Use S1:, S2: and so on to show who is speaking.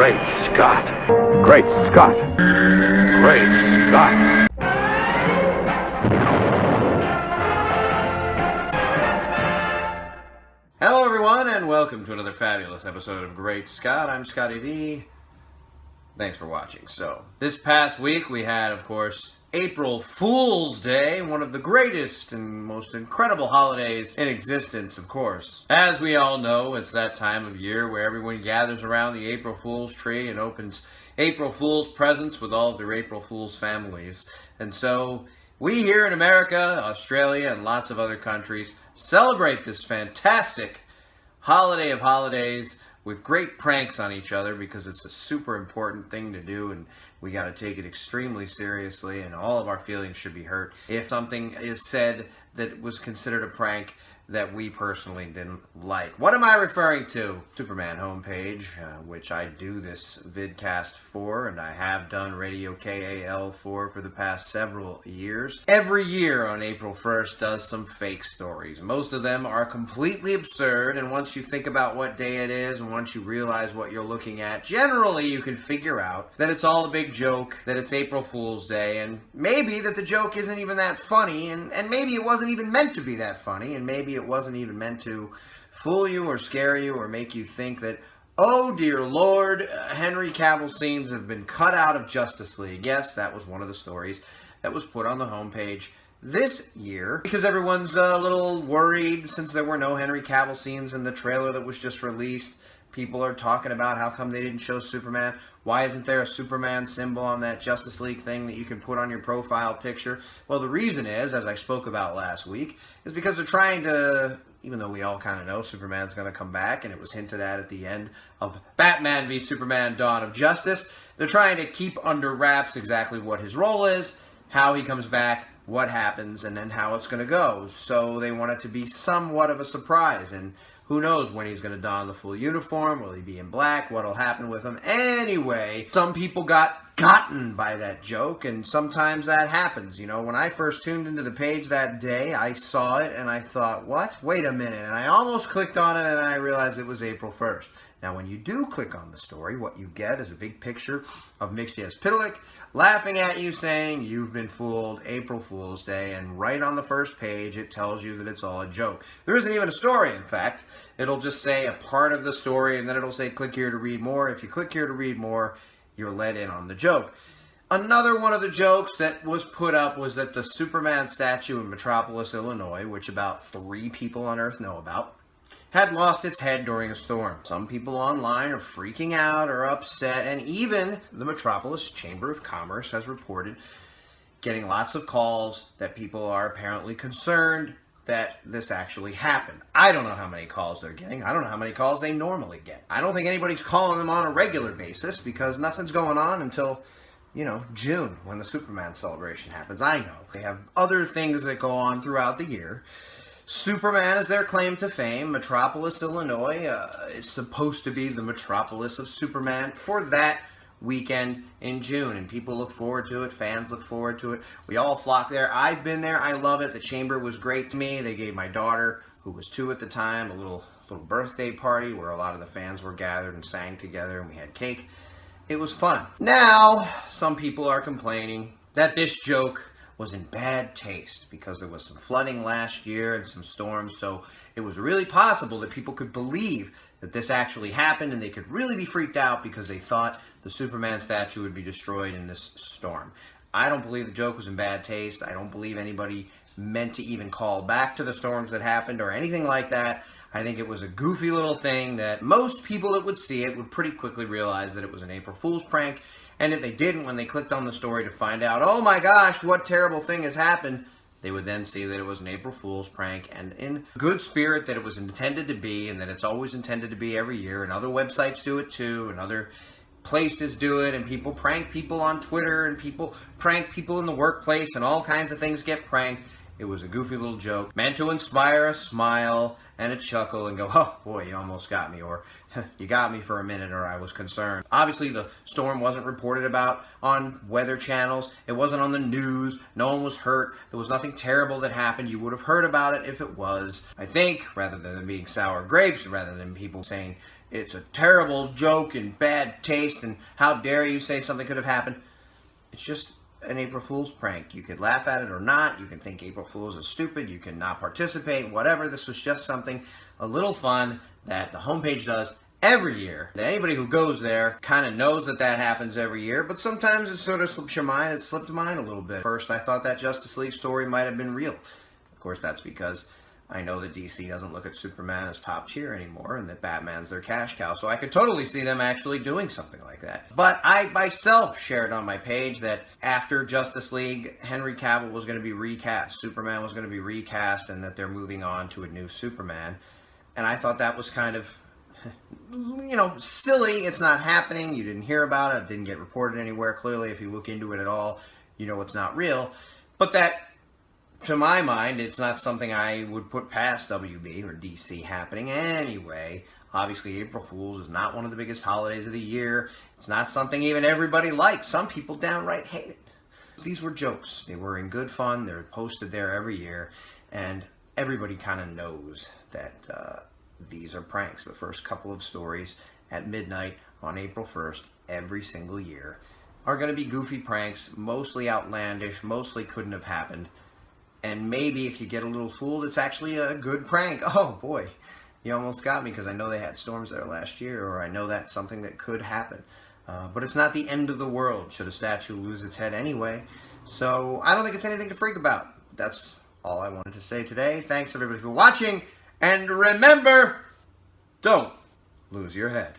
S1: Great Scott. Great Scott. Great Scott.
S2: Hello everyone, and welcome to another fabulous episode of Great Scott. I'm Scotty V. Thanks for watching. So, this past week we had, of course, April Fool's Day, one of the greatest and most incredible holidays in existence, of course. As we all know, it's that time of year where everyone gathers around the April Fool's tree and opens April Fool's presents with all of their April Fool's families. And so, we here in America, Australia, and lots of other countries celebrate this fantastic holiday of holidays with great pranks on each other because it's a super important thing to do, and we got to take it extremely seriously, and all of our feelings should be hurt if something is said that was considered a prank that we personally didn't like. What am I referring to? Superman homepage, which I do this vidcast for, and I have done Radio KAL for the past several years. Every year on April 1st does some fake stories. Most of them are completely absurd, and once you think about what day it is, and once you realize what you're looking at, generally you can figure out that it's all a big joke, that it's April Fool's Day, and maybe that the joke isn't even that funny, and maybe it wasn't even meant to be that funny, and maybe it wasn't even meant to fool you or scare you or make you think that, oh dear Lord, Henry Cavill scenes have been cut out of Justice League. Yes, that was one of the stories that was put on the homepage this year because everyone's a little worried since there were no Henry Cavill scenes in the trailer that was just released. People are talking about how come they didn't show Superman. Why isn't there a Superman symbol on that Justice League thing that you can put on your profile picture? Well, the reason is, as I spoke about last week, is because they're trying to, even though we all kind of know Superman's going to come back, and it was hinted at the end of Batman v Superman Dawn of Justice, they're trying to keep under wraps exactly what his role is, how he comes back, what happens, and then how it's going to go. So they want it to be somewhat of a surprise, and who knows when he's going to don the full uniform? Will he be in black? What'll happen with him? Anyway, some people got gotten by that joke, and sometimes that happens. You know, when I first tuned into the page that day, I saw it, and I thought, what? Wait a minute. And I almost clicked on it, and I realized it was April 1st. Now, when you do click on the story, what you get is a big picture of Mixyezpidlik laughing at you saying, you've been fooled, April Fool's Day, and right on the first page it tells you that it's all a joke. There isn't even a story, in fact. It'll just say a part of the story, and then it'll say click here to read more. If you click here to read more, you're let in on the joke. Another one of the jokes that was put up was that the Superman statue in Metropolis, Illinois, which about 3 people on Earth know about, had lost its head during a storm. Some people online are freaking out or upset, and even the Metropolis Chamber of Commerce has reported getting lots of calls that people are apparently concerned that this actually happened. I don't know how many calls they're getting. I don't know how many calls they normally get. I don't think anybody's calling them on a regular basis because nothing's going on until, you know, June when the Superman celebration happens. I know. They have other things that go on throughout the year. Superman is their claim to fame. Metropolis, Illinois is supposed to be the metropolis of Superman for that weekend in June, and people look forward to it. Fans look forward to it. We all flock there. I've been there. I love it. The chamber was great to me. They gave my daughter, who was 2 at the time, a little birthday party where a lot of the fans were gathered and sang together, and we had cake. It was fun. Now, some people are complaining that this joke was in bad taste because there was some flooding last year and some storms, so it was really possible that people could believe that this actually happened, and they could really be freaked out because they thought the Superman statue would be destroyed in this storm. I don't believe the joke was in bad taste. I don't believe anybody meant to even call back to the storms that happened or anything like that. I think it was a goofy little thing that most people that would see it would pretty quickly realize that it was an April Fool's prank. And if they didn't, when they clicked on the story to find out, oh my gosh, what terrible thing has happened, they would then see that it was an April Fool's prank, and in good spirit that it was intended to be, and that it's always intended to be every year, and other websites do it too, and other places do it, and people prank people on Twitter, and people prank people in the workplace, and all kinds of things get pranked. It was a goofy little joke meant to inspire a smile and a chuckle and go, oh boy, you almost got me, or you got me for a minute, or I was concerned. Obviously, the storm wasn't reported about on weather channels. It wasn't on the news. No one was hurt. There was nothing terrible that happened. You would have heard about it if it was. I think, rather than being sour grapes, rather than people saying it's a terrible joke and bad taste and how dare you say something could have happened. It's just an April Fool's prank. You could laugh at it or not. You can think April Fool's is stupid. You can not participate, whatever. This was just something, a little fun that the homepage does every year. Anybody who goes there kind of knows that that happens every year, but sometimes it sort of slips your mind. It slipped mine a little bit. First, I thought that Justice League story might have been real. Of course, that's because I know that DC doesn't look at Superman as top tier anymore and that Batman's their cash cow, so I could totally see them actually doing something like that. But I myself shared on my page that after Justice League, Henry Cavill was going to be recast. Superman was going to be recast and that they're moving on to a new Superman. And I thought that was kind of, silly. It's not happening. You didn't hear about it. It didn't get reported anywhere. Clearly, if you look into it at all, you know it's not real. But that, to my mind, it's not something I would put past WB or DC happening anyway. Obviously, April Fool's is not one of the biggest holidays of the year. It's not something even everybody likes. Some people downright hate it. These were jokes. They were in good fun. They're posted there every year. And everybody kind of knows that these are pranks. The first couple of stories at midnight on April 1st every single year are going to be goofy pranks, mostly outlandish, mostly couldn't have happened. And maybe if you get a little fooled, it's actually a good prank. Oh boy, you almost got me because I know they had storms there last year, or I know that's something that could happen. But it's not the end of the world should a statue lose its head anyway. So I don't think it's anything to freak about. That's all I wanted to say today. Thanks everybody for watching. And remember, don't lose your head.